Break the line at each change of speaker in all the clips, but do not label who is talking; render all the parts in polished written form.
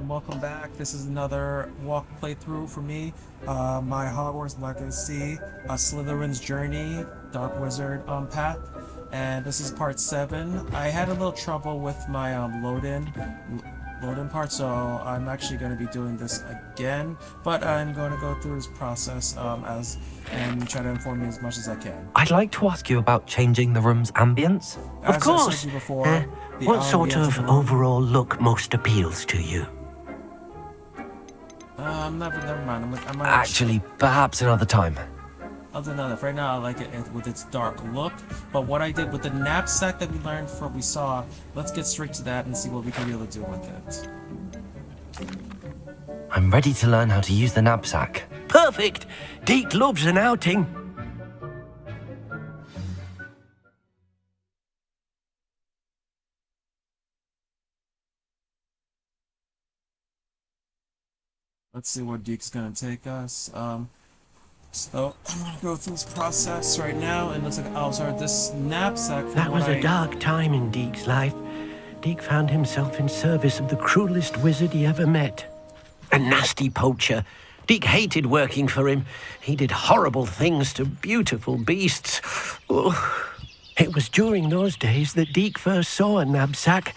welcome back. This is another walk playthrough for me. My Hogwarts Legacy, Slytherin's Journey, Dark Wizard path. And this is part 7. I had a little trouble with my load-in part, so I'm actually going to be doing this again. But I'm going to go through this process and try to inform you as much as I can.
I'd like to ask you about changing the room's ambience.
Of course. What sort of overall look most appeals to you?
Never mind.
Actually, perhaps another time.
I'll do another. Right now, I like it with its dark look. But what I did with the knapsack that we saw, let's get straight to that and see what we can really do with it.
I'm ready to learn how to use the knapsack.
Perfect! Deke loves an outing.
Let's see where Deke's gonna take us. So I'm gonna go through this process right now, and it looks like this knapsack.
That was a dark time in Deke's life. Deke found himself in service of the cruelest wizard he ever met. A nasty poacher. Deke hated working for him. He did horrible things to beautiful beasts. Oh. It was during those days that Deke first saw a knapsack.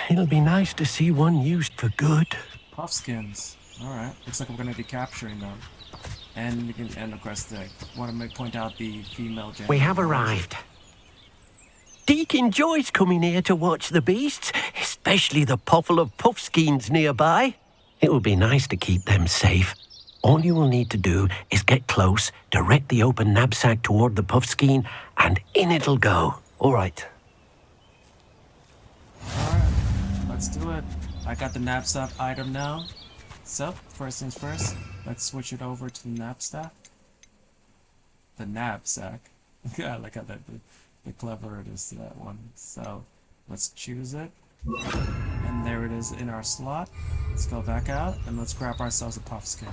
It'll be nice to see one used for good.
Puffskins. Alright, looks like we're gonna be capturing them. And we can end, of course, I want to point out the female gender.
We have arrived. Deke enjoys coming here to watch the beasts, especially the puffle of puffskins nearby. It will be nice to keep them safe. All you will need to do is get close, direct the open knapsack toward the puffskin, and in it'll go.
All right.
Alright, let's do it. I got the knapsack item now. So, first things first, let's switch it over to the knapsack. The knapsack. I like how the clever it is to that one. So, let's choose it. And there it is in our slot. Let's go back out and let's grab ourselves a puffskin.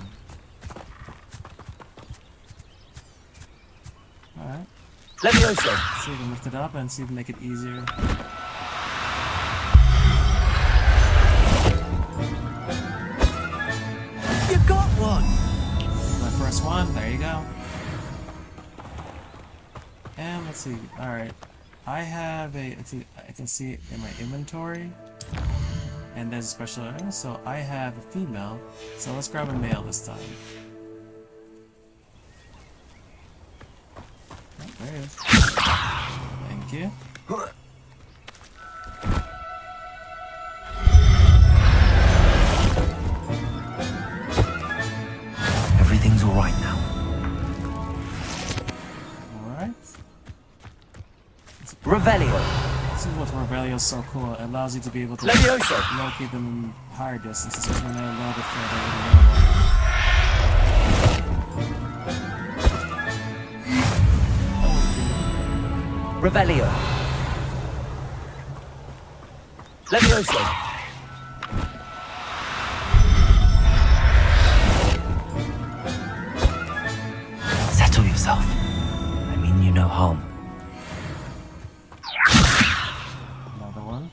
Alright.
Levioso.
See if we can lift it up and see if we can make it easier.
You got one!
My first one, there you go. And let's see, alright. I have I can see it in my inventory. And there's a special item, so I have a female. So let's grab a male this time. Oh, there it is. Thank you.
Everything's all right now.
Alright.
Revelio.
This is what Revelio is so cool. It allows you to be able to
Levioso.
locate them in higher distances, especially when they're a little bit further
Revelio. Levioso. Settle yourself. I mean you no harm.
Another one.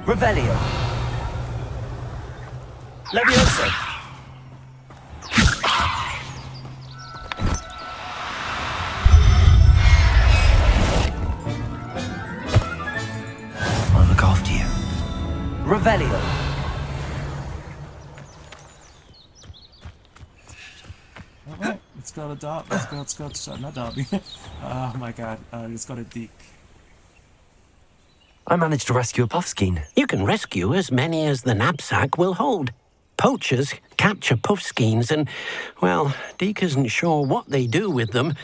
Revelio. Levioso. I'll look after you. Revelio.
Alright, let's go to Dobby. Let's go to, not Dobby. Oh my god, let's go to Deke.
I managed to rescue a puffskin.
You can rescue as many as the knapsack will hold. Poachers capture puffskins and, well, Deke isn't sure what they do with them.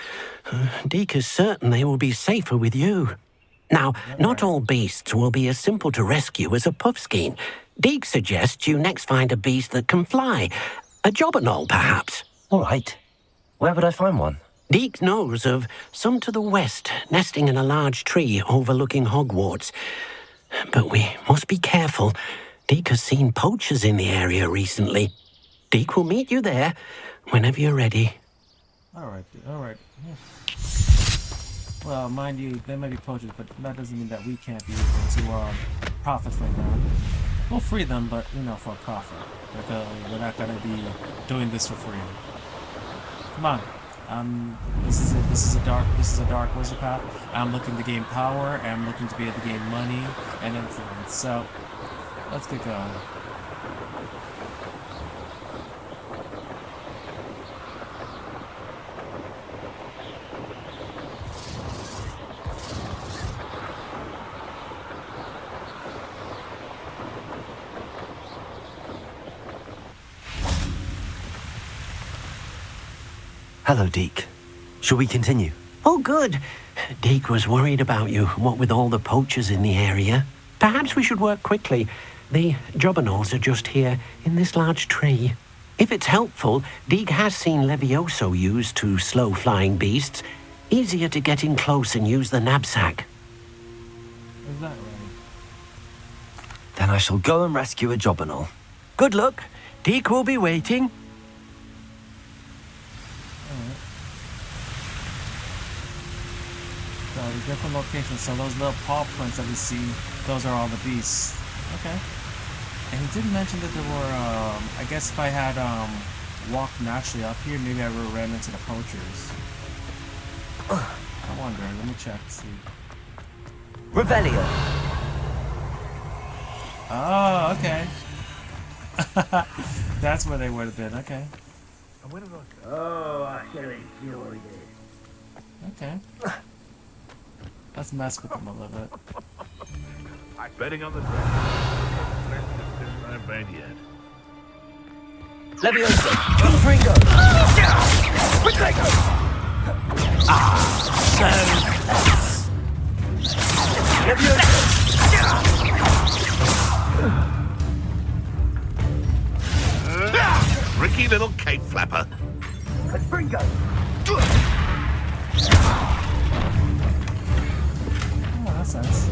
Deke is certain they will be safer with you. Now, not all beasts will be as simple to rescue as a puffskin. Deke suggests you next find a beast that can fly. A jobberknoll, perhaps.
All right. Where would I find one?
Deke knows of some to the west, nesting in a large tree overlooking Hogwarts. But we must be careful. Deke has seen poachers in the area recently. Deke will meet you there whenever you're ready.
Alright, alright. Yeah. Well, mind you, they might be poachers, but that doesn't mean that we can't be able to profit from them. We'll free them, but you know, for a profit. Like, we're not gonna be doing this for free. Come on. This is a dark wizard path. I'm looking to gain power, and I'm looking to be able to gain money and influence. So let's get going.
Hello, Deke. Shall we continue?
Oh, good. Deke was worried about you, what with all the poachers in the area. Perhaps we should work quickly. The jobberknolls are just here, in this large tree. If it's helpful, Deke has seen Levioso used to slow flying beasts. Easier to get in close and use the knapsack.
Is that right?
Then I shall go and rescue a jobberknoll.
Good luck. Deke will be waiting.
So the different locations, so those little paw prints that we see, those are all the beasts. Okay. And he did mention that there were, I guess if I had walked naturally up here, maybe I would have ran into the poachers. I wonder, let me check, see.
Revelio.
Oh, okay. That's where they would have been, okay.
Oh, I shall enjoy this.
Okay. Let's mess with them a little bit.
Betting on the dragon. I'm bad yet.
Levioso. Confringo. So close. Levioso.
Tricky little cape flapper.
Confringo.
Oh, that's nice.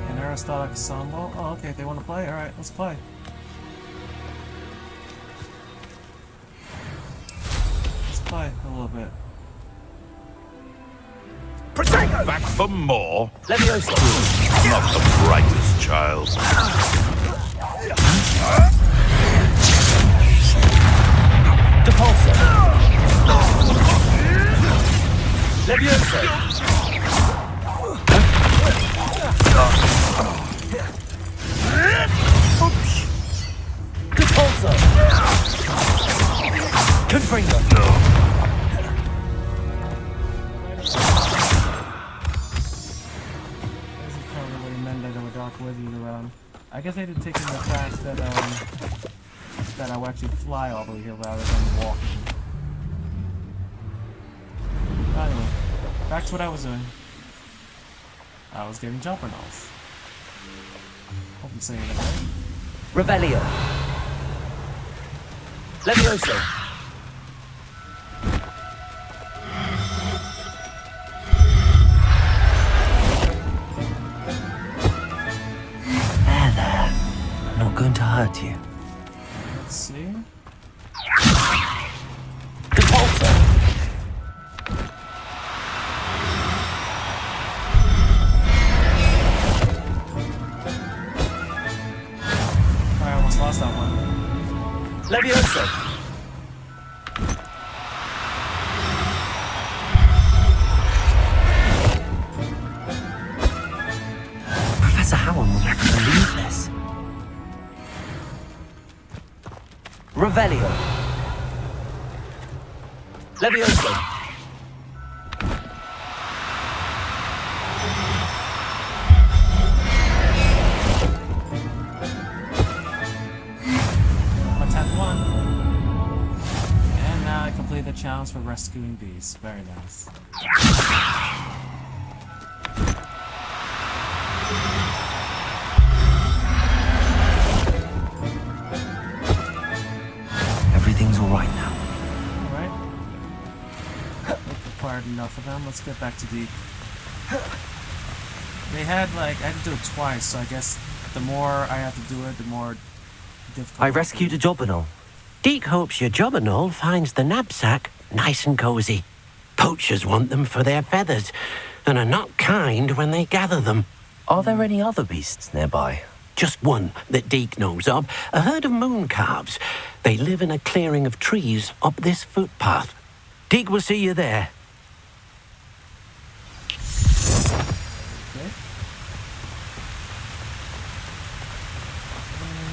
An Aristotic ensemble. Oh, okay, they want to play? Alright, let's play. Let's play a little bit.
Protego.
Back for more.
Levioso.
Not the brightest child.
Depulso. Levioso. Depulso. Confringo.
This is probably what he meant that there were dark wizards around. I guess they did take in the fact that that I will actually fly all the way here rather than walking. Anyway, back to what I was doing. I was getting jobberknolls. Hope I'm saying it right.
Revelio. Levioso. There. I'm not going to hurt you.
Let's see.
Depulso.
I almost lost that one.
Levioso. Professor Howell will never believe this. Revelio. Levioso.
My 10th one. And now I complete the challenge for rescuing beasts. Very nice.
Everything's all right now.
Alright. We've acquired enough of them. Let's get back to Deke. They had, like, I had to do it twice, so I guess the more I have to do it, the more difficult.
I rescued a jobberknoll.
Deke hopes your jobberknoll finds the knapsack nice and cozy. Poachers want them for their feathers, and are not kind when they gather them.
Are there any other beasts nearby?
Just one that Deke knows of, a herd of moon calves. They live in a clearing of trees up this footpath. Deke will see you there.
Okay.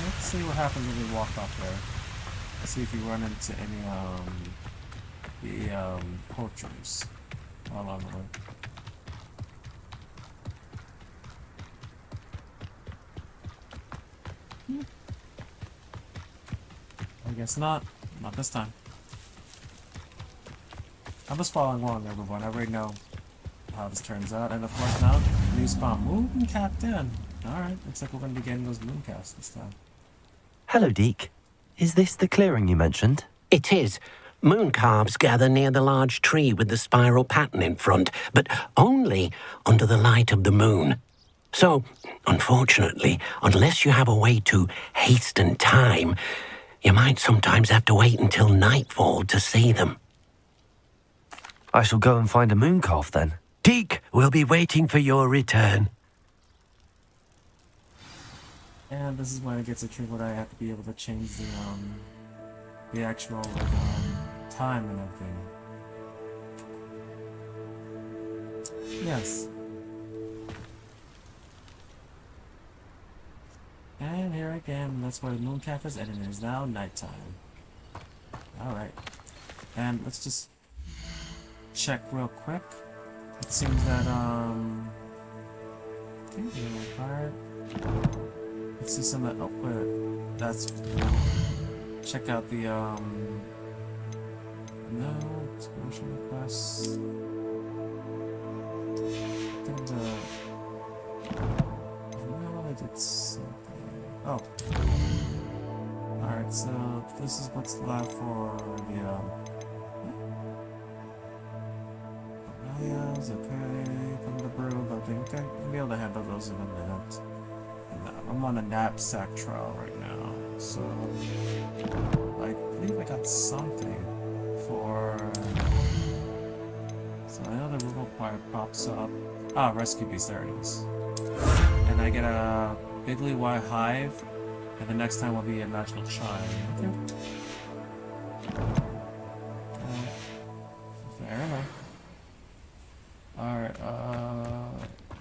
Let's see what happens when we walk up there. Let's see if we run into any poachers along the way. I guess not. Not this time. I'm just following along, everyone. I already know how this turns out. And of course now, new spawn. Moon capped in. Alright, looks like we're going to be getting those moon caps this time.
Hello, Deke. Is this the clearing you mentioned?
It is. Moon calves gather near the large tree with the spiral pattern in front, but only under the light of the moon. So, unfortunately, unless you have a way to hasten time, you might sometimes have to wait until nightfall to see them.
I shall go and find a moon calf then.
Deke will be waiting for your return.
And this is when it gets a trick where I have to be able to change the actual time and everything. Yes. And here again, that's where the moon calf is, and it is now nighttime. Alright. And let's just check real quick. It seems that, fire. Let's see some of that. Oh, wait. That's. Check out the, no, explosion requests. I think no, I did something. Oh. Alright, so this is what's left for the, Amelia's okay, from the brew, but I think I'll be able to handle those in a minute. And I'm on a knapsack trial right now, so I believe I got something for. So I know the removal part pops up. Ah, rescue beast, there it is. And I get a Bigly White Hive, and the next time will be a magical chime. Okay. Fair enough. Alright,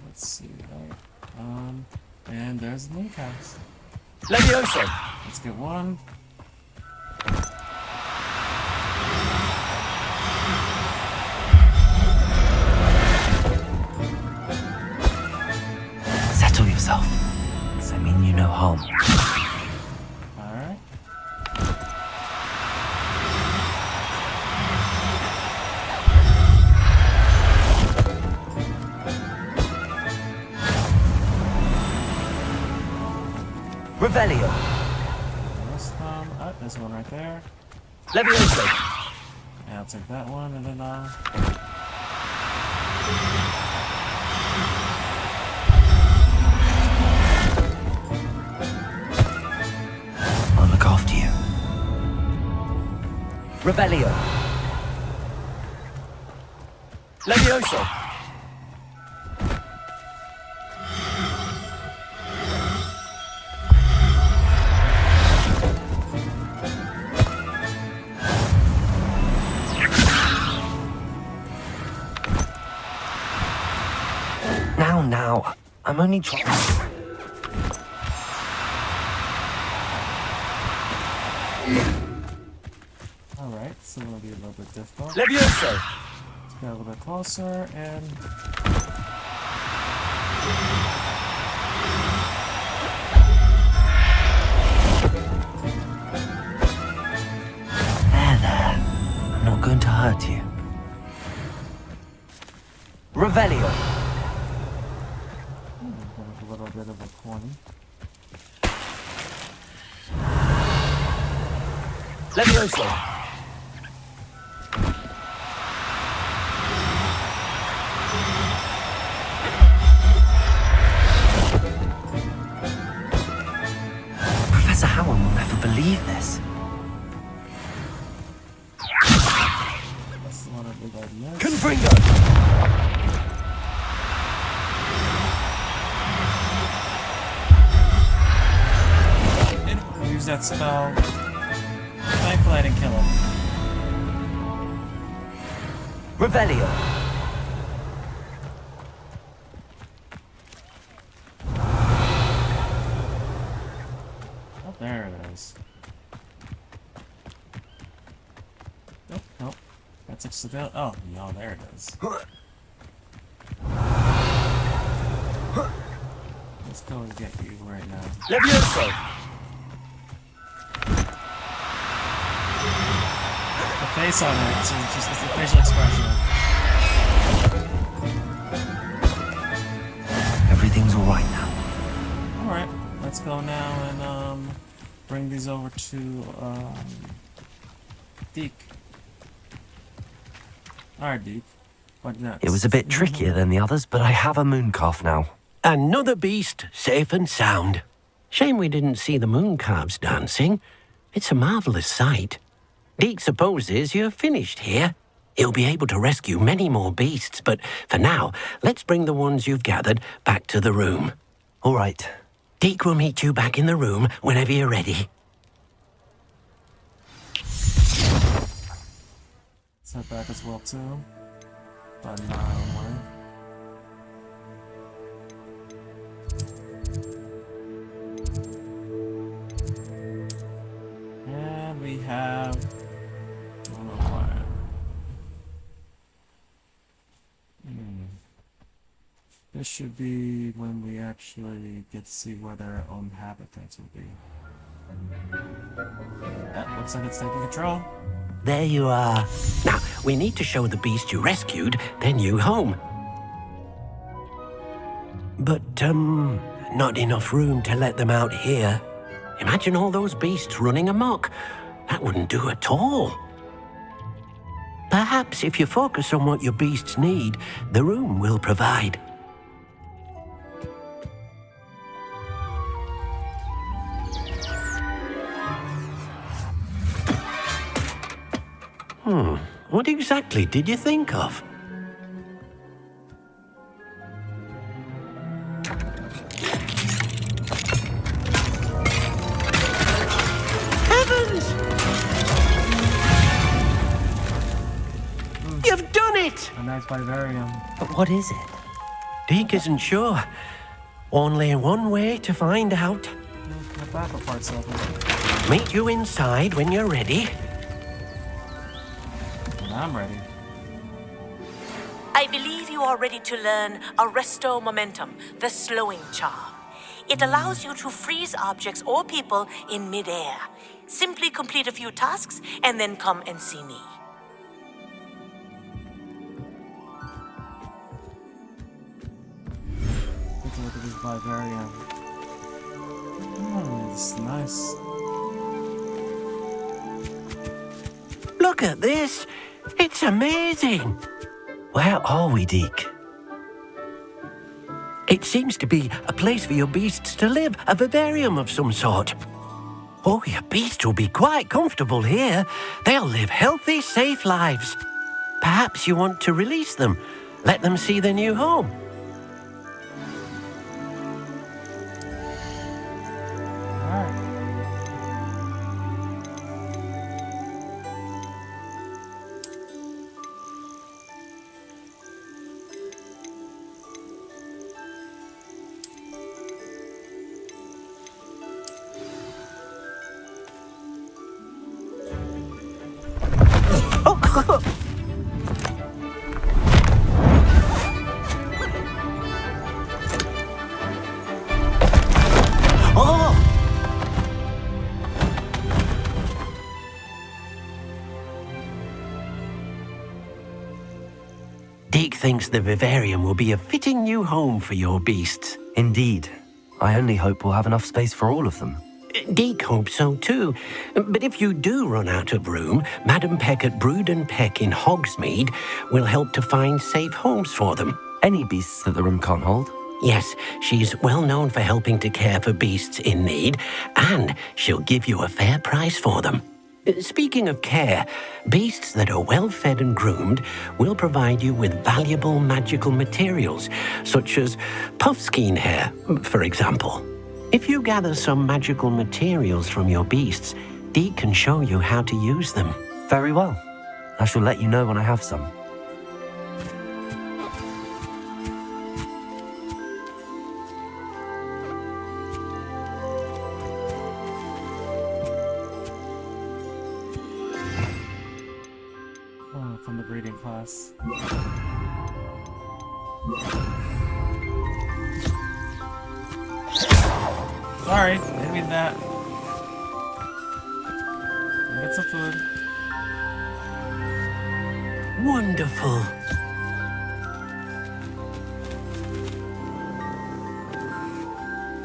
let's see. And there's the mooncast.
Levioso!
Let's get one.
Settle yourself. I mean you no harm.
Alright.
Revelio.
There's one right there.
Levioso.
Yeah, I'll take that one, and then
I'll look after you. Revelio. Levioso. Now, I'm only trying.
Alright, so it'll be a little bit difficult.
Levioso!
Let's get a little bit closer, and
There. I'm not going to hurt you. Revelio.
a little bit of a corny.
Levioso. Professor Howard will never believe this.
What did I miss?
Confringo!
Didn't use that spell. Thankfully, I didn't kill him.
Revelio.
Oh, there it is. Nope, nope. That's a civil. Oh, no, there it is. Let's go and get you right now.
Levioso.
The face on it, so it's the facial expression.
Everything's all right now.
Alright, let's go now and bring these over to Deke. Alright, Deke. What next?
It was a bit trickier than the others, but I have a moon calf now.
Another beast, safe and sound. Shame we didn't see the moon calves dancing. It's a marvelous sight. Deke supposes you're finished here. He'll be able to rescue many more beasts, but for now, let's bring the ones you've gathered back to the room.
All right.
Deke will meet you back in the room whenever you're ready.
Let's head back as well, too. About an hour away. And we have... I don't know why. This should be when we actually get to see where their own habitats will be. That looks like it's taking control.
There you are. Now, we need to show the beast you rescued their new home. But, not enough room to let them out here. Imagine all those beasts running amok. That wouldn't do at all. Perhaps if you focus on what your beasts need, the room will provide. What exactly did you think of? Heavens! You've done it!
A nice vivarium.
But what is it?
Deke isn't sure. Only one way to find out.
The battle part's open.
Meet you inside when you're ready.
I'm ready.
I believe you are ready to learn Arresto Momentum, the slowing charm. It allows you to freeze objects or people in midair. Simply complete a few tasks and then come and see me.
Take a look at this vivarium. Oh, it's nice.
Look at this. It's amazing.
Where are we, Deke?
It seems to be a place for your beasts to live, a vivarium of some sort. Oh, your beasts will be quite comfortable here. They'll live healthy, safe lives. Perhaps you want to release them, let them see their new home.
Alright.
Oh! Deke thinks the vivarium will be a fitting new home for your beasts.
Indeed. I only hope we'll have enough space for all of them.
Deke hopes so too. But if you do run out of room, Madam Peck at Brood and Peck in Hogsmeade will help to find safe homes for them.
Any beasts that the room can't hold?
Yes, she's well known for helping to care for beasts in need, and she'll give you a fair price for them. Speaking of care, beasts that are well fed and groomed will provide you with valuable magical materials, such as puffskein hair, for example. If you gather some magical materials from your beasts, Deke can show you how to use them.
Very well. I shall let you know when I have some.
Oh, from the breeding class. Sorry, didn't mean that. Get some food.
Wonderful.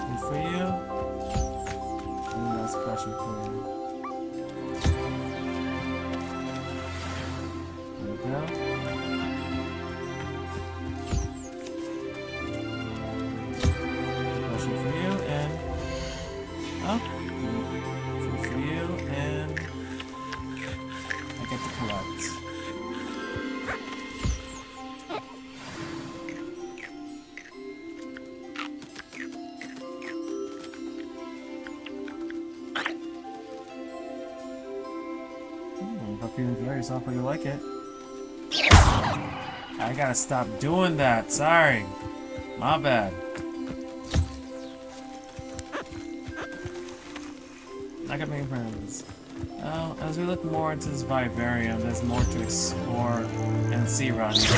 And for you. And that's pressure for you. There we go. Pressure for you and up. Food for you and I get to collect. Hope you enjoy yourself, but you like it. I gotta stop doing that. Sorry. My bad. Not gonna make friends. Well, as we look more into this vivarium, there's more to explore and see around here.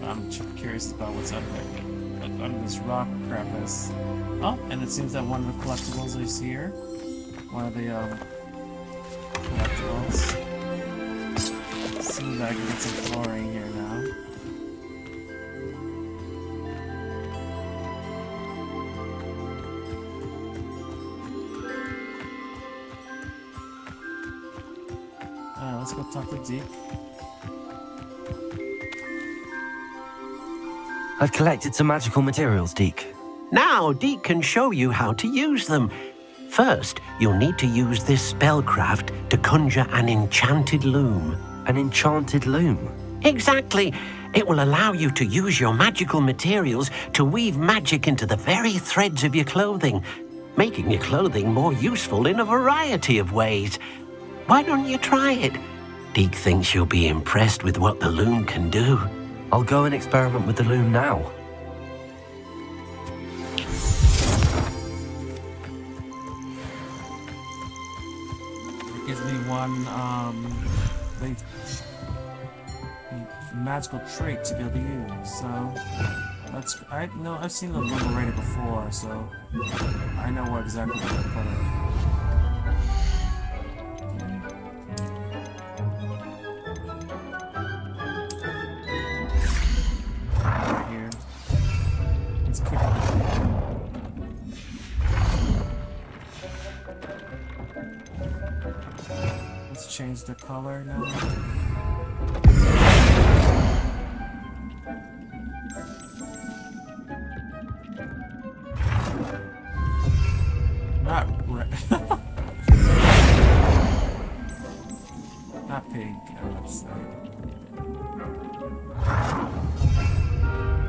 I'm curious about what's under this rock crevice. Oh, and it seems that one of the collectibles is here. One of the collectibles. Seems like I can get some flooring here now. Let's go talk to Deke.
I've collected some magical materials, Deke.
Now, Deke can show you how to use them. First, you'll need to use this spellcraft to conjure an enchanted loom.
An enchanted loom?
Exactly. It will allow you to use your magical materials to weave magic into the very threads of your clothing, making your clothing more useful in a variety of ways. Why don't you try it? Deke thinks you'll be impressed with what the loom can do.
I'll go and experiment with the loom now.
It gives me one magical trait to be able to use. So that's I've seen the loom already before, so I know what exactly where to put it. Let's change the color now. Not red. Not pink, let's say.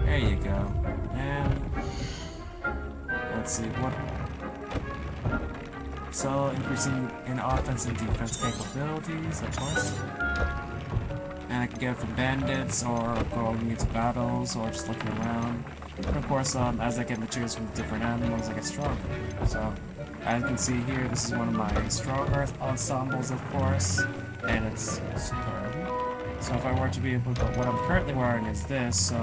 There you go. And let's see what. So increasing in offense and defense capabilities, of course. And I can get it from bandits or going into battles or just looking around. And of course, as I get materials from different animals, I get stronger. So as you can see here, this is one of my strong earth ensembles, of course, and it's superb. So if I were to be able to, what I'm currently wearing is this, so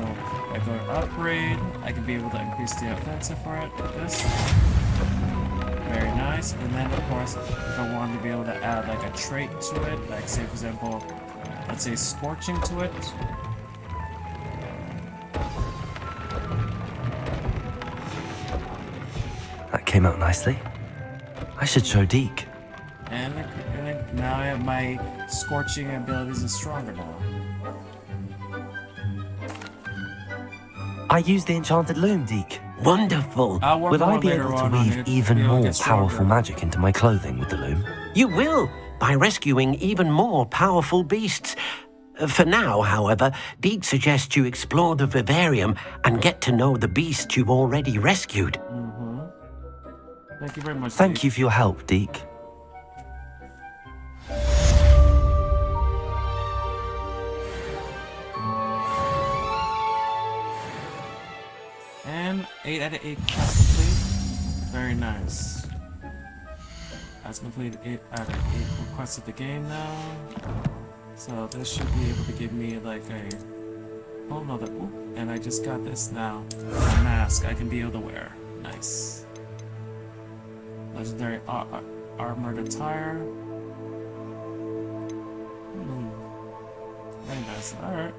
if I go to upgrade, I can be able to increase the offensive for it like this. Very nice. And then of course, if I wanted to be able to add like a trait to it, like say for example, let's say scorching to it.
That came out nicely. I should show Deke.
And now I have my scorching abilities is stronger now.
I used the enchanted loom, Deke.
Wonderful.
I'll work
Will I
more
be
later
able to
on
weave
it,
even
be able to
more
get stronger.
powerful magic into my clothing with the loom?
You will, by rescuing even more powerful beasts. For now, however, Deek suggests you explore the vivarium and get to know the beasts you've already rescued.
Thank you very much.
Thank you for your help, Deek.
And 8 out of 8 tasks complete. Very nice. That's completed 8 out of 8 requests of the game now. So this should be able to give me like a whole nother. Ooh, and I just got this now. A mask I can be able to wear. Nice. Legendary armored attire. Very nice. Alright.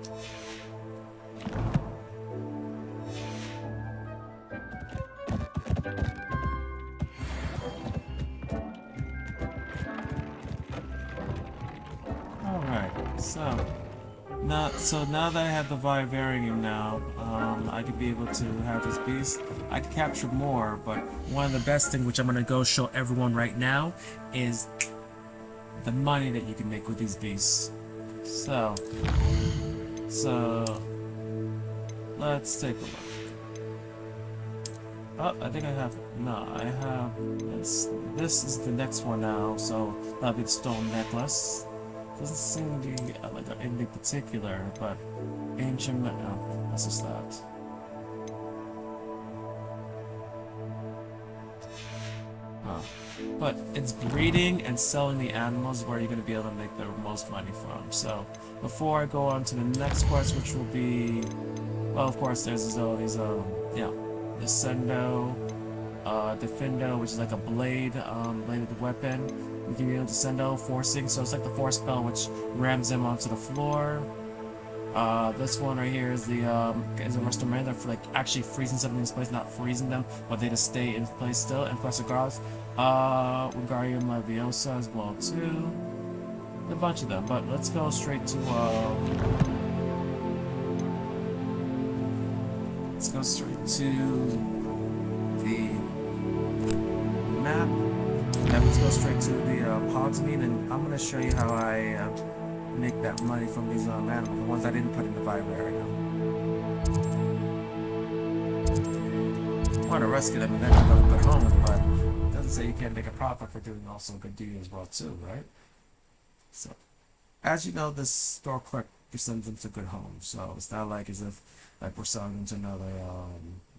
So now that I have the vivarium now, I could be able to have this beast. I could capture more, but one of the best things, which I'm gonna go show everyone right now, is the money that you can make with these beasts. So let's take a look. Oh, I think I have, no, I have this. This is the next one now, so that'll be the stone necklace. Doesn't seem to be like anything particular, but ancient. Oh, that's just that. Huh. But it's breeding and selling the animals where you're going to be able to make the most money from. So before I go on to the next quest, which will be, well, of course, there's these Descendo, Defendo, which is like a bladed weapon. You can be able to send out forcing, so it's like the force spell which rams them onto the floor. This one right here is the is a restoration for like actually freezing something in place, not freezing them, but they just stay in place still. And plus regards, Wingardium Leviosa as well too. A bunch of them, but let's go straight to let's go straight to the map. And let's go straight to the Hogsmeade, and I'm going to show you how I make that money from these animals, the ones I didn't put in the vivarium. I want to rescue them and then go to good homes, but it doesn't say you can't make a profit for doing also good deed as well too, right? So, as you know, this store clerk sends them to good homes, so it's not like as if like we're selling them to another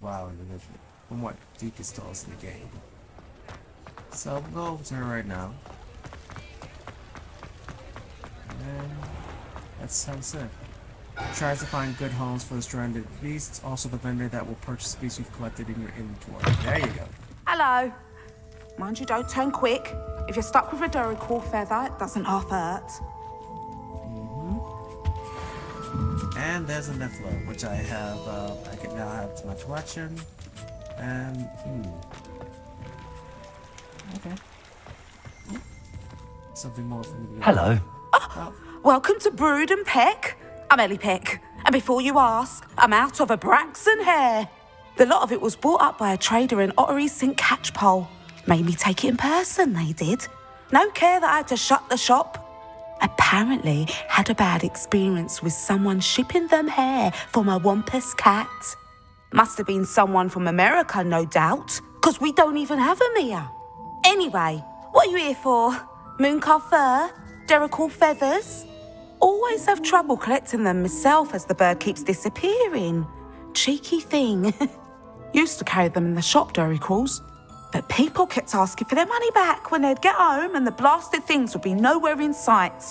wild individual, from what Deek is told us in the game. So we'll go over to her right now. And that's how it's it. Tries to find good homes for the stranded beasts, also the vendor that will purchase beasts you've collected in your inventory. There you go.
Hello. Mind you, don't turn quick. If you're stuck with a Duracell feather, it doesn't half hurt.
And there's a Niffler, which I have, I can now have to my collection. And, okay. Something more from the
Hello.
Oh, welcome to Brood and Peck. I'm Ellie Peck. And before you ask, I'm out of a Braxton hair. The lot of it was bought up by a trader in Ottery St. Catchpole. Made me take it in person, they did. No care that I had to shut the shop. Apparently had a bad experience with someone shipping them hair for my Wampus cat. Must have been someone from America, no doubt, because we don't even have them here. Anyway, what are you here for? Mooncar fur? Duracell feathers? Always have trouble collecting them myself as the bird keeps disappearing. Cheeky thing. Used to carry them in the shop, Duracells. But people kept asking for their money back when they'd get home and the blasted things would be nowhere in sight.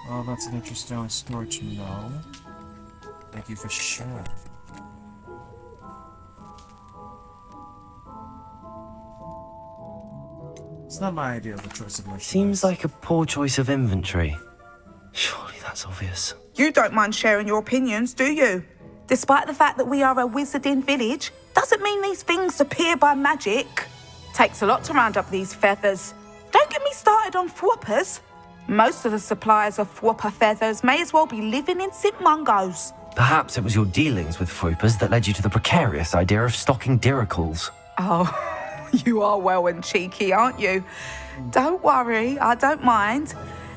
Well, that's an interesting story to know. Thank you for sharing. It's not my idea of a choice of merchandise.
Seems like a poor choice of inventory. Surely that's obvious.
You don't mind sharing your opinions, do you? Despite the fact that we are a wizarding village, doesn't mean these things appear by magic. Takes a lot to round up these feathers. Don't get me started on thwoppers. Most of the suppliers of thwopper feathers may as well be living in St. Mungo's.
Perhaps it was your dealings with Froopers that led you to the precarious idea of stocking Duracells.
Oh, You are well and cheeky, aren't you? Don't worry, I don't mind.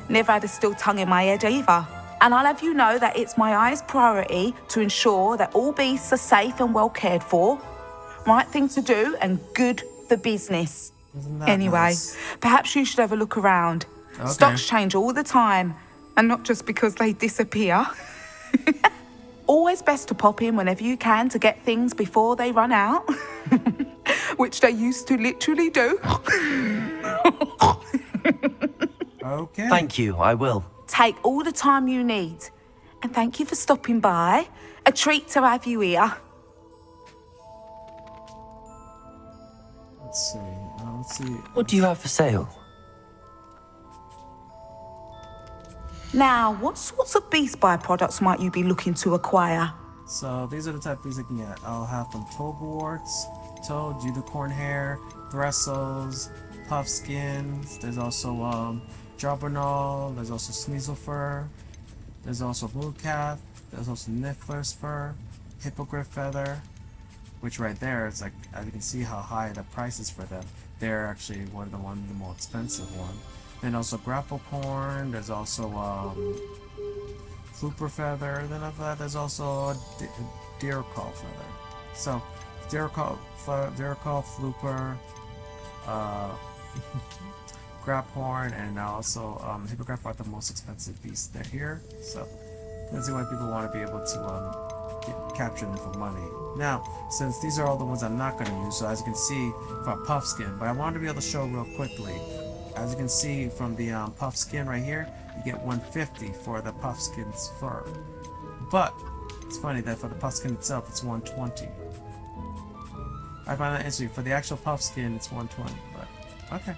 Never had a still tongue in my head either. And I'll have you know that it's my highest priority to ensure that all beasts are safe and well cared for. Right thing to do and good for business.
Isn't that
Anyway,
nice?
perhaps you should have a look around.
Okay.
Stocks change all the time, and not just because they disappear. Always best to pop in whenever you can to get things before they run out. Which they used to literally do.
Okay.
Thank you, I will.
Take all the time you need. And thank you for stopping by. A treat to have you here.
Let's see. Let's see.
What do you have for sale?
Now, what sorts of beast byproducts might you be looking to acquire?
So these are the type of things I can get. I'll have from toadwarts, toad, unicorn hair, thistles, puff skins. There's also jarbonol. There's also sneasel fur. There's also blue calf. There's also niffler's fur, hippogriff feather, which right there is like, as you can see how high the price is for them. They're actually one of the more expensive one. Then also grapple corn. There's also flooper feather. Then after that, there's also deer call feather. So deer call, flooper, graphorn, and also hippogriff are the most expensive beasts. They're here. So that's why people want to be able to capture them for money. Now, since these are all the ones I'm not going to use, so as you can see for puff skin, but I wanted to be able to show real quickly. As you can see from the puff skin right here, you get 150 for the puff skin's fur. But it's funny that for the puff skin itself, it's 120. I find that interesting. For the actual puff skin, it's 120. But okay.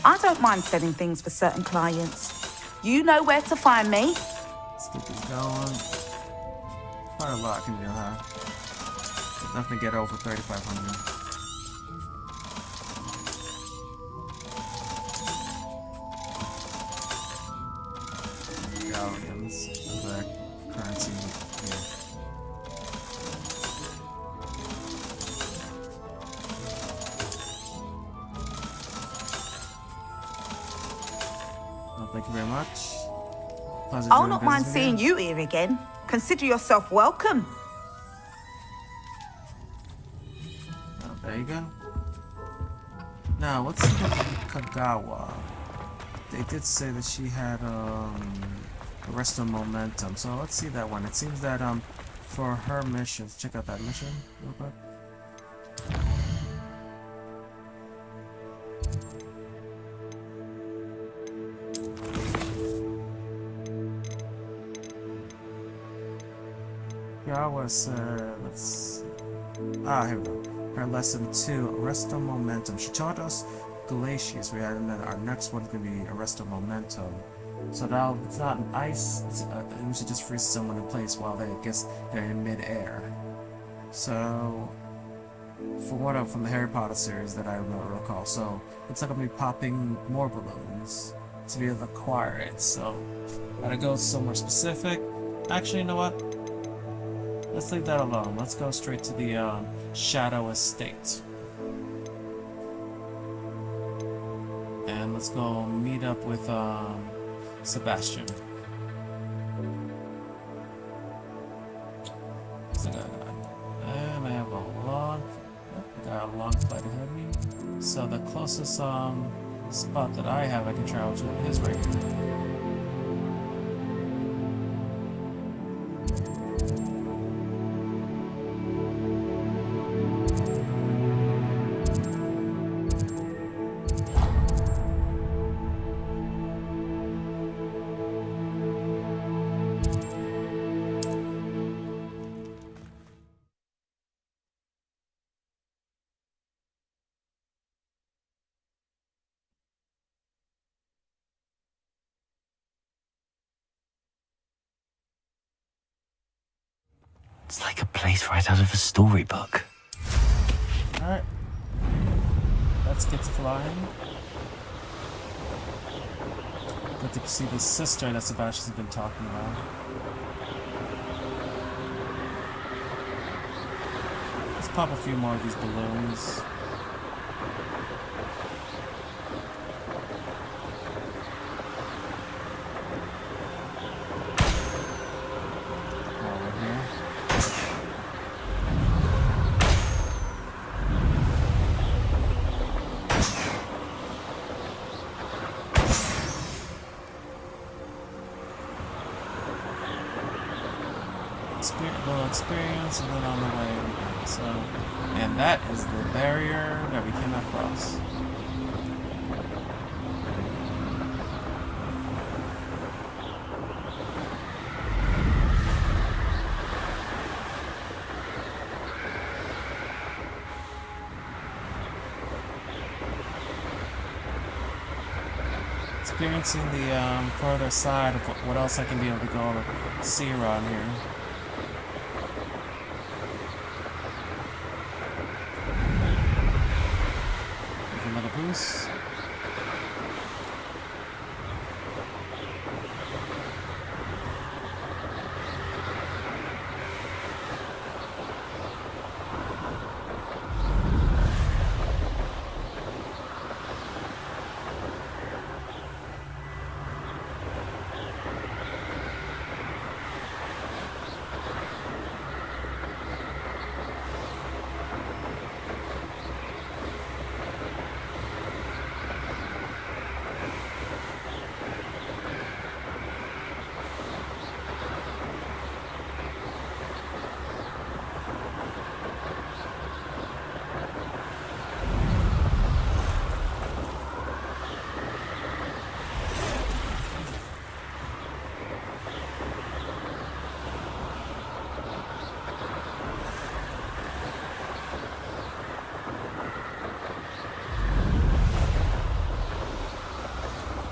I don't mind selling things for certain clients. You know where to find me.
Let's get this going. Quite a lot can you have. Definitely get over 3,500. Galleons, the currency here. Well, thank you very much. Pleasure
I'll
doing
not mind
business with
seeing you here again. Consider yourself welcome.
Oh, there you go. Now, let's see about Kagawa. They did say that she had arrested momentum, so let's see that one. It seems that for her missions, check out that mission real quick. Kagawa said, let's see. Here we go. Her lesson 2, Arresto Momentum. She taught us Glacius. We had, and then our next one's gonna be Arresto Momentum. So now it's not an ice. It's we should just freeze someone in place while they're in mid-air. So, from the Harry Potter series that I recall. So it's like I'm gonna be popping more balloons to be able to acquire it. So gotta go somewhere specific. Actually, you know what? Let's leave that alone. Let's go straight to the Shadow Estate. And let's go meet up with Sebastian. So and I have got a long flight ahead of me. So the closest spot that I have I can travel to is right here.
It's like a place right out of a storybook.
Alright. Let's get to flying. Good to see the sister that Sebastian's been talking about. Let's pop a few more of these balloons. While we're here. Little experience, and then on the way we go. So, and that is the barrier that we cannot cross. Experiencing the further side of what else I can be able to go see around here. Another boost.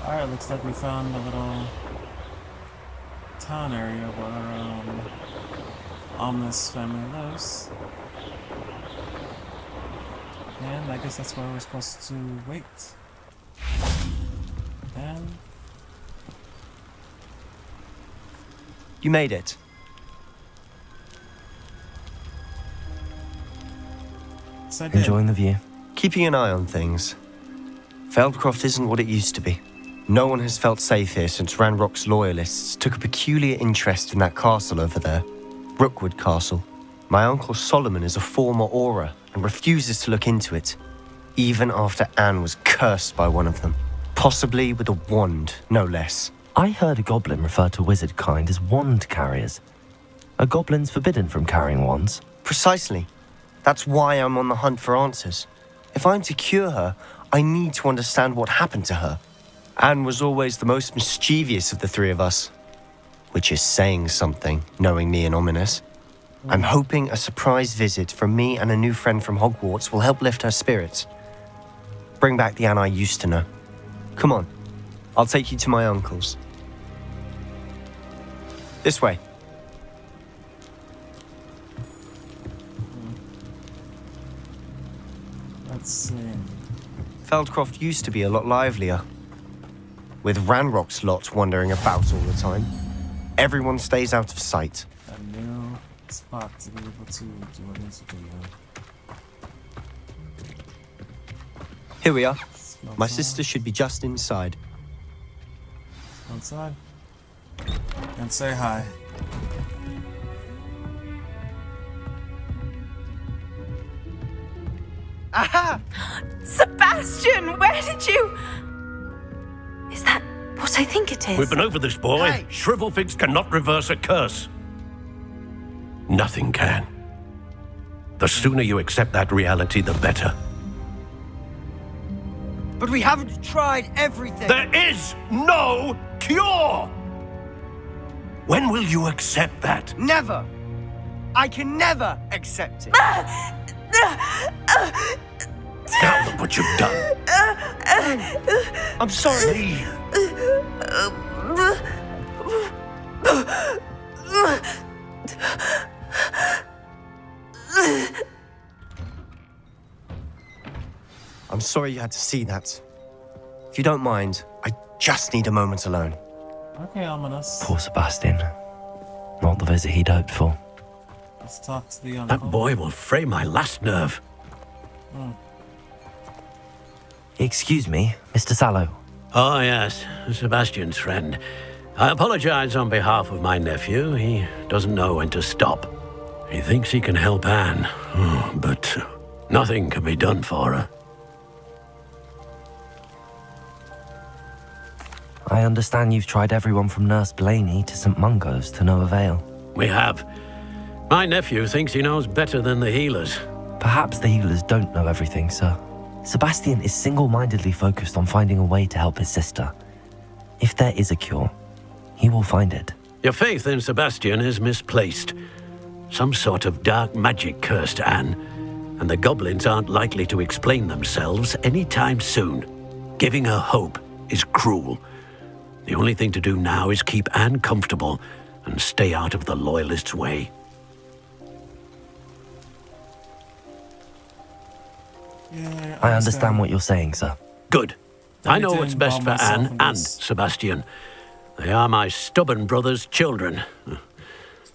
Alright, looks like we found a little town area where Amass family lives. And I guess that's where we're supposed to wait. And
you made it.
yes, I did.
Enjoying the view.
Keeping an eye on things. Feldcroft isn't what it used to be. No one has felt safe here since Ranrock's loyalists took a peculiar interest in that castle over there. Rookwood Castle. My uncle Solomon is a former Auror and refuses to look into it, even after Anne was cursed by one of them. Possibly with a wand, no less.
I heard a goblin refer to wizard kind as wand carriers. Are goblins forbidden from carrying wands?
Precisely. That's why I'm on the hunt for answers. If I'm to cure her, I need to understand what happened to her. Anne was always the most mischievous of the three of us. Which is saying something, knowing me and Ominous. I'm hoping a surprise visit from me and a new friend from Hogwarts will help lift her spirits. Bring back the Anne I used to know. Come on, I'll take you to my uncle's. This way.
Let's see.
Feldcroft used to be a lot livelier. With Ranrock's lot wandering about all the time. Everyone stays out of sight.
A new spot to be able to do what needs to be done.
Here we are.
Smell
My
time.
sister should be just inside.
Outside. And say hi.
Aha!
Sebastian, where did you... Is that what I think it is?
We've been over this, boy.
Hey.
Shrivelfigs cannot reverse a curse. Nothing can. The sooner you accept that reality, the better.
But we haven't tried everything.
There is no cure! When will you accept that?
Never. I can never accept it.
Now look what you've done.
I'm sorry.
Leave.
I'm sorry you had to see that. If you don't mind, I just need a moment alone.
Okay, Ominous.
Poor Sebastian. Not the visit he'd hoped for.
Let's talk to the
That
uncle.
boy will fray my last nerve.
Excuse me, Mr. Sallow.
Oh, yes, Sebastian's friend. I apologize on behalf of my nephew. He doesn't know when to stop. He thinks he can help Anne, but nothing can be done for her.
I understand you've tried everyone from Nurse Blaney to St. Mungo's to no avail.
We have. My nephew thinks he knows better than the healers.
Perhaps the healers don't know everything, sir. Sebastian is single-mindedly focused on finding a way to help his sister. If there is a cure, he will find it.
Your faith in Sebastian is misplaced. Some sort of dark magic cursed Anne, and the goblins aren't likely to explain themselves anytime soon. Giving her hope is cruel. The only thing to do now is keep Anne comfortable and stay out of the Loyalists' way.
Yeah,
I understand what you're saying, sir.
Good.
Don't
I
need
know
to
what's best for
involve myself
Anne
in
and
this.
Sebastian. They are my stubborn brother's children.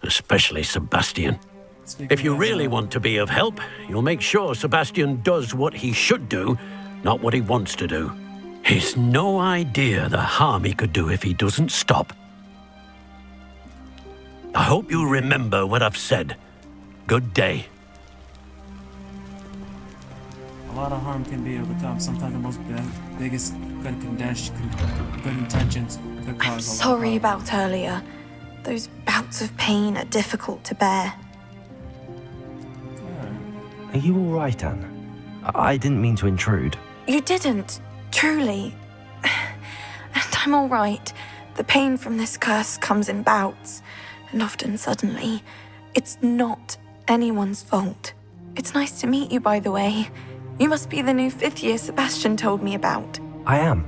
Especially Sebastian.
Speaking
If you
as
really
a-
want to be of help, you'll make sure Sebastian does what he should do, not what he wants to do. He's no idea the harm he could do if he doesn't stop. I hope you remember what I've said. Good day.
A lot of harm can be overcome. Sometimes the most biggest good intentions could
I'm
cause a lot of
sorry
harm.
about earlier. Those bouts of pain are difficult to bear.
Are you all right, Anne? I didn't mean to intrude.
You didn't, truly. And I'm all right. The pain from this curse comes in bouts, and often suddenly. It's not anyone's fault. It's nice to meet you, by the way. You must be the new 5th year Sebastian told me about.
I am.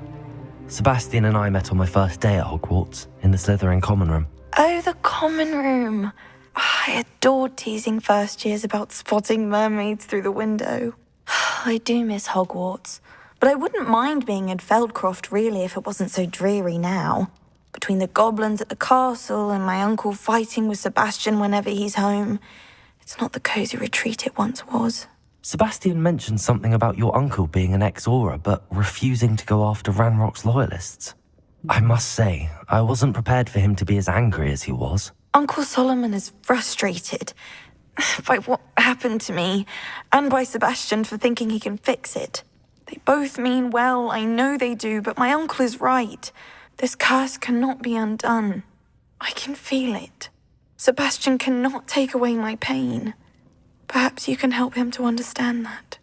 Sebastian and I met on my first day at Hogwarts, in the Slytherin common room.
Oh, the common room. I adored teasing first years about spotting mermaids through the window. I do miss Hogwarts, but I wouldn't mind being in Feldcroft really if it wasn't so dreary now. Between the goblins at the castle and my uncle fighting with Sebastian whenever he's home, it's not the cosy retreat it once was.
Sebastian mentioned something about your uncle being an ex-Auror, but refusing to go after Ranrock's loyalists. I must say, I wasn't prepared for him to be as angry as he was.
Uncle Solomon is frustrated by what happened to me, and by Sebastian for thinking he can fix it. They both mean well, I know they do, but my uncle is right. This curse cannot be undone. I can feel it. Sebastian cannot take away my pain. Perhaps you can help him to understand that.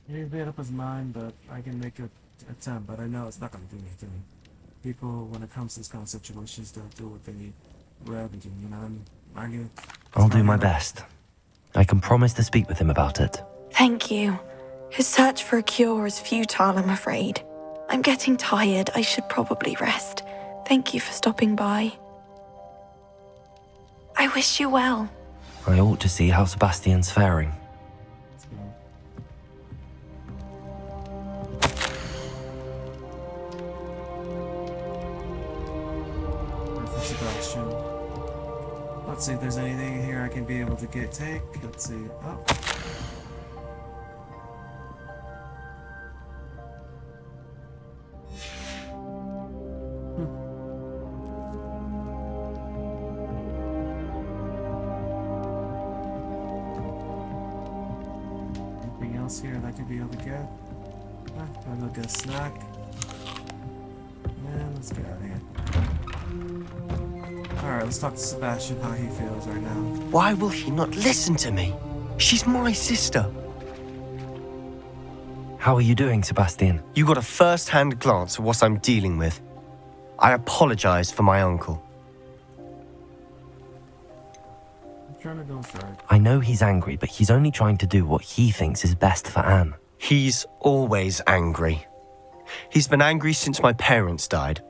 He made up his mind, but I can make an attempt, but I know it's not going to do anything. People, when it comes to this kind of situations, they'll do what they rather do, you know?
I'll do my best. I can promise to speak with him about it.
Thank you. His search for a cure is futile, I'm afraid. I'm getting tired. I should probably rest. Thank you for stopping by. I wish you well.
I ought to see how Sebastian's faring.
Let's go. Perfect, Sebastian. Let's see if there's anything here I can be able to take. Let's see. Oh. Anything else here that I could be able to get? I'm gonna get a snack. And let's get out of here. Alright, let's talk to Sebastian, how he feels right now.
Why will he not listen to me? She's my sister.
How are you doing, Sebastian?
You got a first-hand glance at what I'm dealing with. I apologize for my uncle.
I'm trying to go for it.
I know he's angry, but he's only trying to do what he thinks is best for Anne.
He's always angry. He's been angry since my parents died.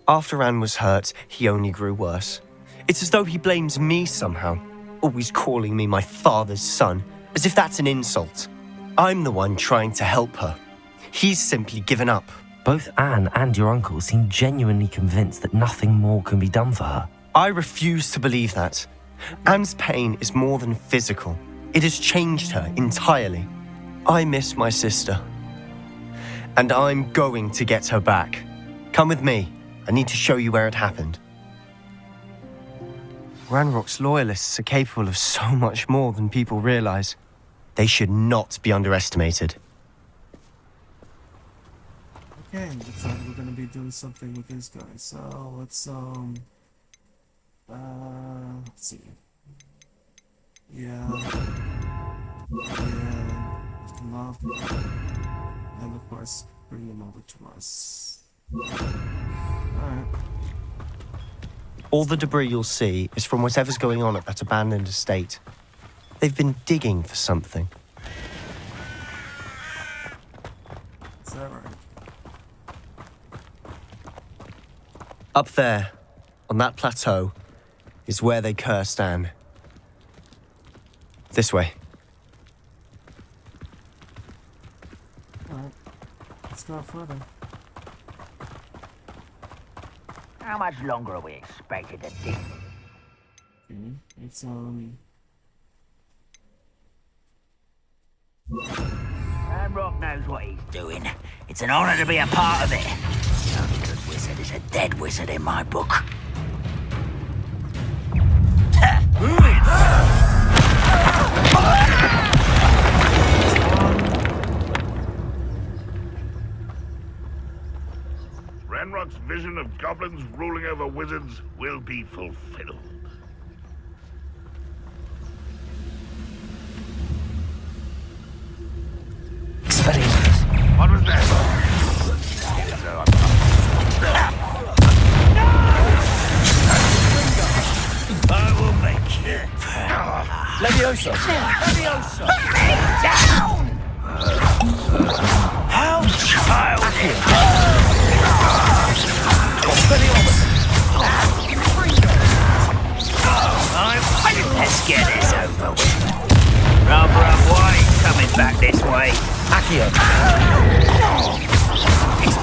After Anne was hurt, he only grew worse. It's as though he blames me somehow, always calling me my father's son, as if that's an insult. I'm the one trying to help her. He's simply given up.
Both Anne and your uncle seem genuinely convinced that nothing more can be done for her.
I refuse to believe that. Anne's pain is more than physical. It has changed her entirely. I miss my sister. And I'm going to get her back. Come with me. I need to show you where it happened. Ranrock's loyalists are capable of so much more than people realize. They should not be underestimated.
Okay, looks like we're gonna be doing something with these guys. So let's see. Yeah. Love. And of course, bring them over to us. Alright.
All the debris you'll see is from whatever's going on at that abandoned estate. They've been digging for something.
Is that right?
Up there, on that plateau, is where they cursed Anne. This way.
Alright. Let's go further.
How much longer are we expected to dig?
Okay. It's
Ranrock knows what he's doing. It's an honor to be a part of it. A good wizard is a dead wizard in my book.
Ranrock's vision of goblins ruling over wizards will be fulfilled. What was that?
I will make you.
Leviosa!
Leviosa! Down! How childish! Let's get this over with. Rather white coming back this way.
Accio!
Is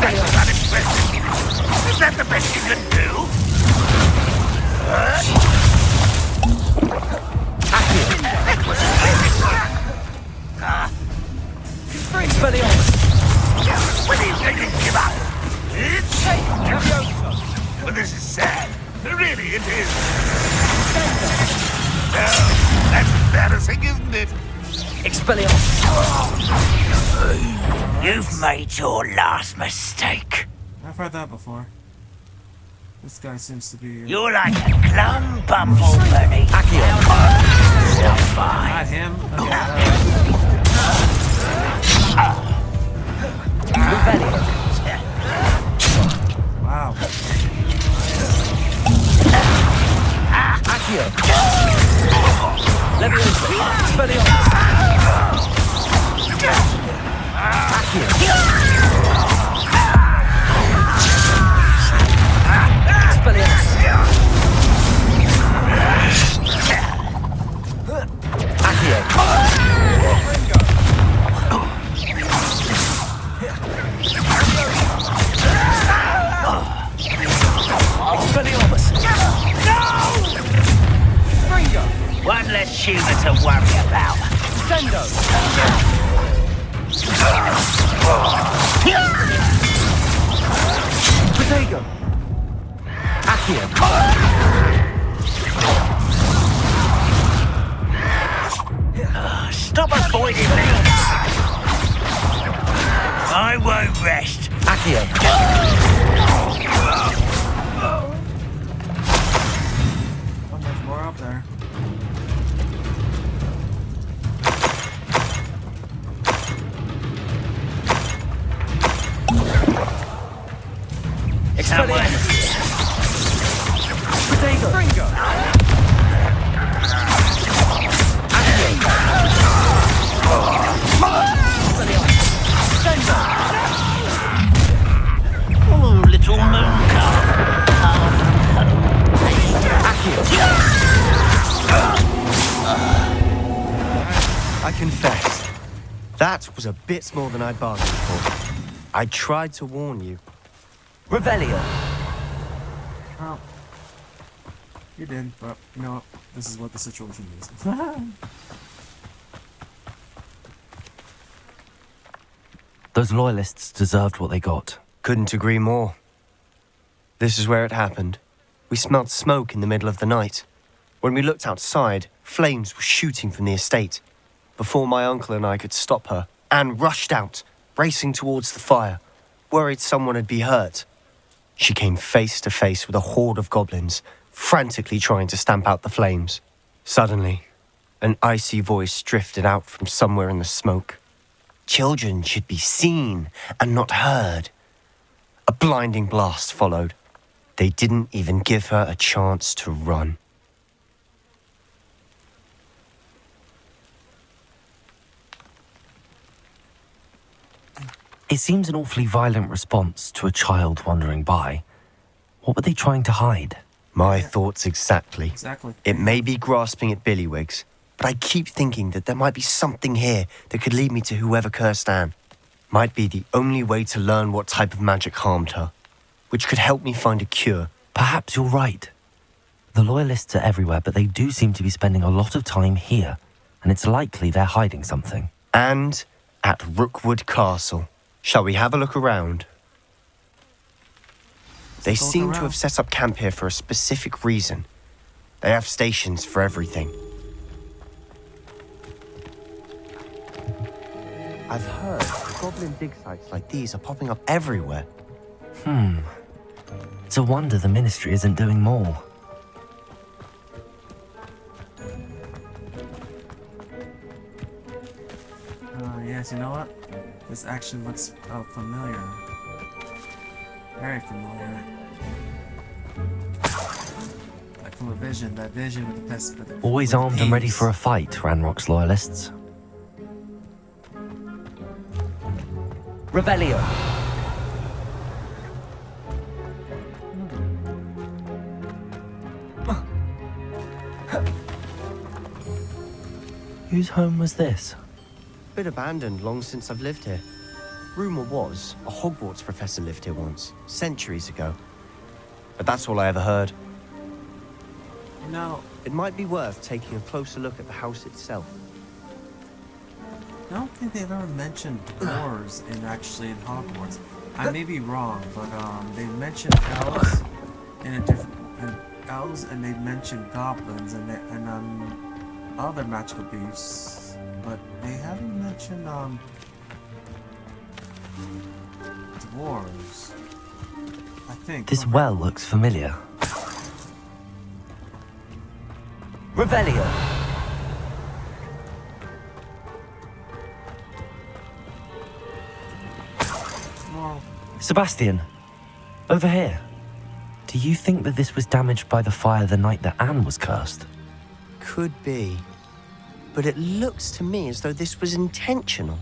that the best you can do? When do you think you give up? Well, this is sad. Really, it is. Oh, that's embarrassing, isn't it?
You've made your last mistake.
I've heard that before. This guy seems to be.
You're like a glum bumble bunny. So fine.
Not him. Wow.
One less humour to worry about.
Protego! Accio!
Stop avoiding me! I won't rest.
Accio!
Oh, there's more up there.
Oh, little moon calf.
I confess, that was a bit more than I'd bargained for. I tried to warn you.
Revelio.
Oh. You did, but you know what? This is what the situation is.
Those loyalists deserved what they got.
Couldn't agree more. This is where it happened. We smelled smoke in the middle of the night. When we looked outside, flames were shooting from the estate. Before my uncle and I could stop her, Anne rushed out, racing towards the fire, worried someone had been hurt. She came face to face with a horde of goblins, frantically trying to stamp out the flames. Suddenly, an icy voice drifted out from somewhere in the smoke. Children should be seen and not heard. A blinding blast followed. They didn't even give her a chance to run.
It seems an awfully violent response to a child wandering by. What were they trying to hide?
My thoughts exactly.
Exactly.
It may be grasping at billywhigs, but I keep thinking that there might be something here that could lead me to whoever cursed Anne. Might be the only way to learn what type of magic harmed her, which could help me find a cure.
Perhaps you're right. The loyalists are everywhere, but they do seem to be spending a lot of time here, and it's likely they're hiding something.
And at Rookwood Castle. Shall we have a look around? They seem to have set up camp here for a specific reason. They have stations for everything. I've heard goblin dig sites like these are popping up everywhere.
It's a wonder the Ministry isn't doing more.
Yes, you know what? This actually looks familiar. Very familiar. Like from a vision, that vision with the pest.
Always armed and ready for a fight, Ranrock's loyalists. Revelio. Whose home was this?
Been abandoned long since I've lived here. Rumour was a Hogwarts professor lived here once, centuries ago. But that's all I ever heard.
No,
It might be worth taking a closer look at the house itself.
I don't think they've ever mentioned dwarves in Hogwarts. I may be wrong, but they mentioned elves in a different elves, and they mentioned goblins and other magical beasts. But they haven't mentioned dwarves. I think.
This well looks familiar. Revelio.
Well,
Sebastian, over here. Do you think that this was damaged by the fire the night that Anne was cursed?
Could be. But it looks to me as though this was intentional.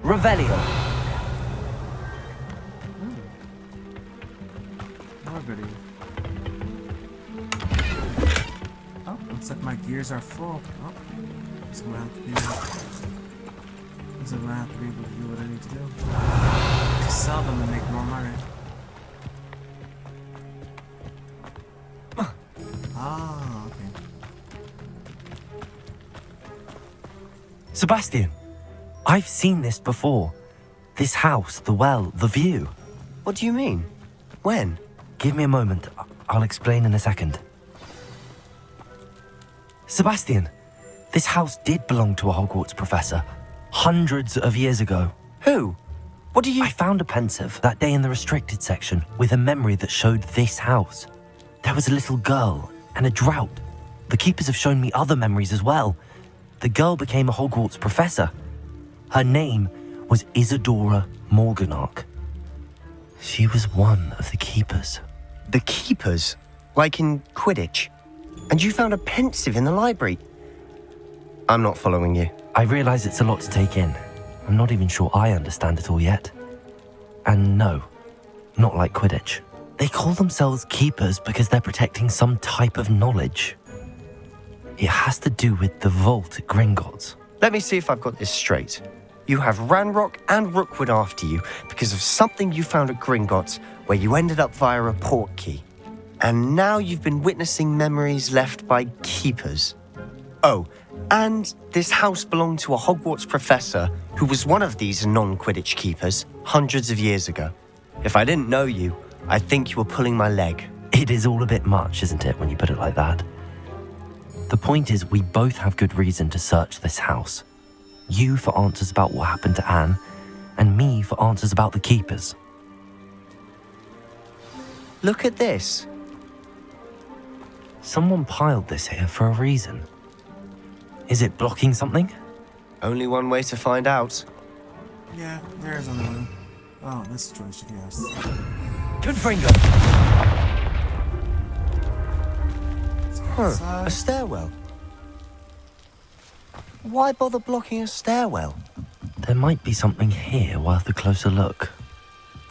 Revelio.
more goody. Oh, looks like my gears are full. Oh, so I'm gonna have to be able to do what I need to do. To sell them and make more money. Ah, okay.
Sebastian, I've seen this before. This house, the well, the view.
What do you mean? When?
Give me a moment. I'll explain in a second. Sebastian, this house did belong to a Hogwarts professor. Hundreds of years ago.
Who? What do you...
I found a pensive that day in the restricted section with a memory that showed this house. There was a little girl and a drought. The keepers have shown me other memories as well. The girl became a Hogwarts professor. Her name was Isadora Morganach. She was one of the keepers.
The keepers? Like in Quidditch? And you found a pensive in the library? I'm not following you.
I realize it's a lot to take in. I'm not even sure I understand it all yet. And no, not like Quidditch. They call themselves keepers because they're protecting some type of knowledge. It has to do with the vault at Gringotts.
Let me see if I've got this straight. You have Ranrock and Rookwood after you because of something you found at Gringotts where you ended up via a port key. And now you've been witnessing memories left by keepers. Oh, and this house belonged to a Hogwarts professor who was one of these non-Quidditch keepers hundreds of years ago. If I didn't know you, I'd think you were pulling my leg.
It is all a bit much, isn't it, when you put it like that? The point is, we both have good reason to search this house. You for answers about what happened to Anne, and me for answers about the keepers.
Look at this.
Someone piled this here for a reason. Is it blocking something?
Only one way to find out.
Yeah, there is another one. Oh, this situation, yes.
Confringo!
Huh, a stairwell. Why bother blocking a stairwell?
There might be something here worth a closer look.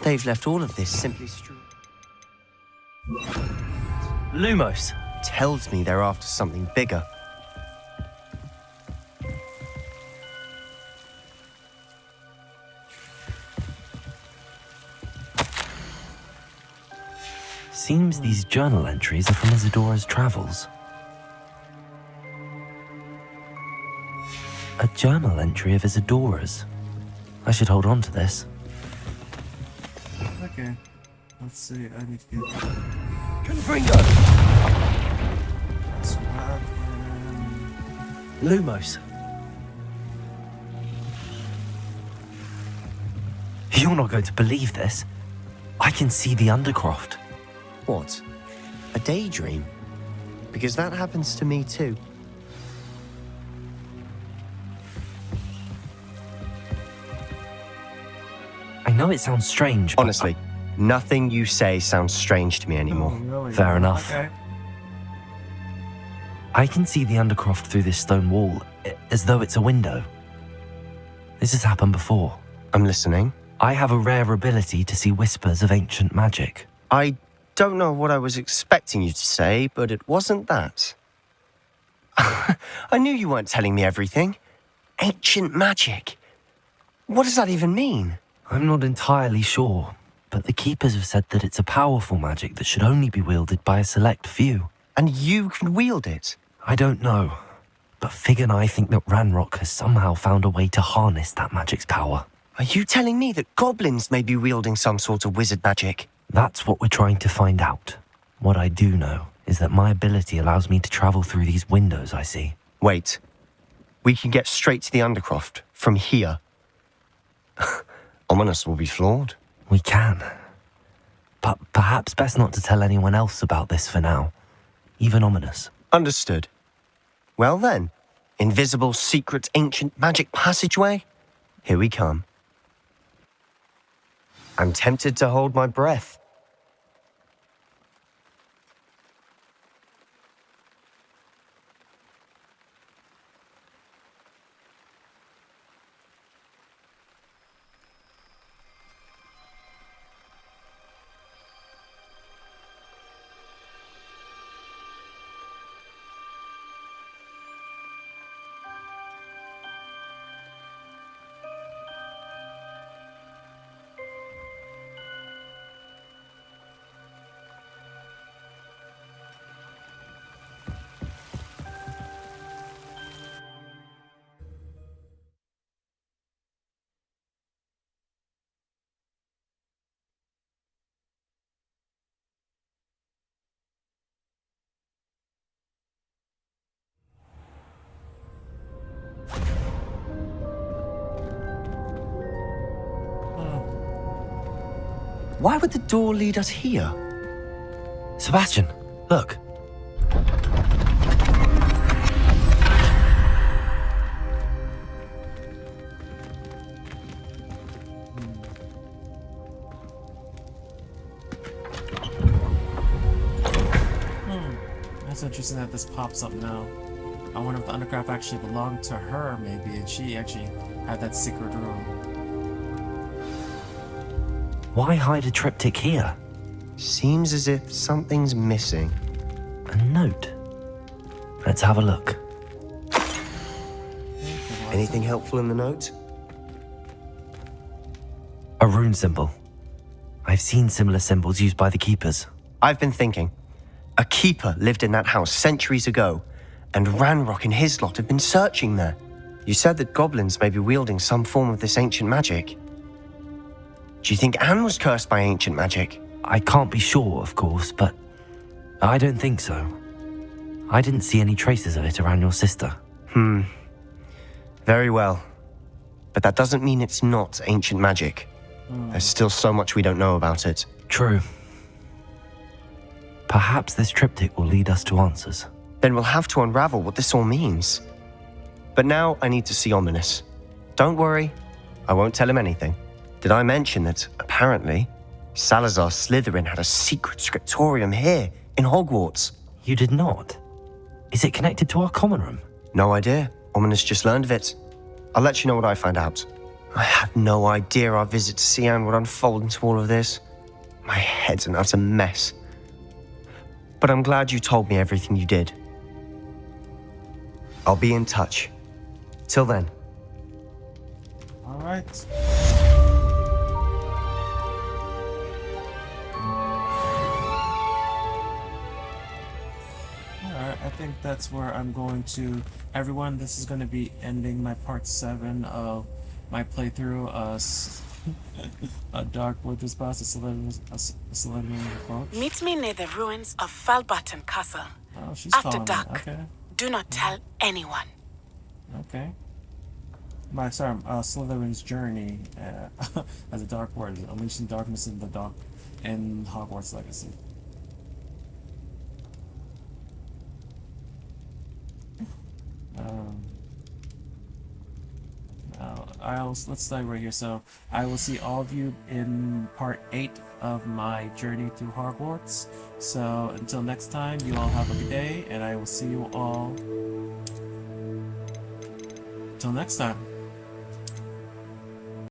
They've left all of this simply strewn.
Lumos!
Tells me they're after something bigger.
Seems these journal entries are from Isadora's travels. A journal entry of Isadora's. I should hold on to this.
Okay. Let's see, I need to get...
Confringo!
Swag
Lumos. You're not going to believe this. I can see the Undercroft.
What? A daydream? Because that happens to me too.
I know it sounds strange, but...
Honestly, nothing you say sounds strange to me anymore.
really?
Fair enough.
Okay.
I can see the Undercroft through this stone wall, as though it's a window. This has happened before.
I'm listening.
I have a rare ability to see whispers of ancient magic.
I don't know what I was expecting you to say, but it wasn't that. I knew you weren't telling me everything. Ancient magic. What does that even mean?
I'm not entirely sure, but the Keepers have said that it's a powerful magic that should only be wielded by a select few.
And you can wield it?
I don't know, but Fig and I think that Ranrock has somehow found a way to harness that magic's power.
Are you telling me that goblins may be wielding some sort of wizard magic?
That's what we're trying to find out. What I do know is that my ability allows me to travel through these windows I see.
Wait. We can get straight to the Undercroft from here. Ominous will be flawed.
We can. But perhaps best not to tell anyone else about this for now. Even Ominous.
Understood. Well then, invisible, secret, ancient magic passageway? Here we come. I'm tempted to hold my breath. Why would the door lead us here?
Sebastian, look.
That's interesting that this pops up now. I wonder if the Undercraft actually belonged to her, maybe, and she actually had that secret room.
Why hide a triptych here?
Seems as if something's missing.
A note. Let's have a look.
Anything helpful in the note?
A rune symbol. I've seen similar symbols used by the keepers.
I've been thinking. A keeper lived in that house centuries ago, and Ranrock and his lot have been searching there. You said that goblins may be wielding some form of this ancient magic. Do you think Anne was cursed by ancient magic?
I can't be sure, of course, but I don't think so. I didn't see any traces of it around your sister.
Very well. But that doesn't mean it's not ancient magic. There's still so much we don't know about it.
True. Perhaps this triptych will lead us to answers.
Then we'll have to unravel what this all means. But now I need to see Ominous. Don't worry, I won't tell him anything. Did I mention that, apparently, Salazar Slytherin had a secret scriptorium here in Hogwarts?
You did not? Is it connected to our common room?
No idea. Ominous just learned of it. I'll let you know what I find out. I had no idea our visit to Sian would unfold into all of this. My head's an utter mess. But I'm glad you told me everything you did. I'll be in touch. Till then.
All right. Alright, I think that's where I'm going to. Everyone, this is going to be ending my part 7 of my playthrough. A dark witch's boss, a Slytherin approach.
Meet me near the ruins of Falbaton Castle.
Oh, she's
After
calling me.
dark.
Okay.
Do not tell anyone.
Okay. Slytherin's journey as a dark word, unleashing darkness in the dark in Hogwarts Legacy. Let's start right here. So I will see all of you in part 8 of my journey through Hogwarts. So until next time, you all have a good day, and I will see you all till next time.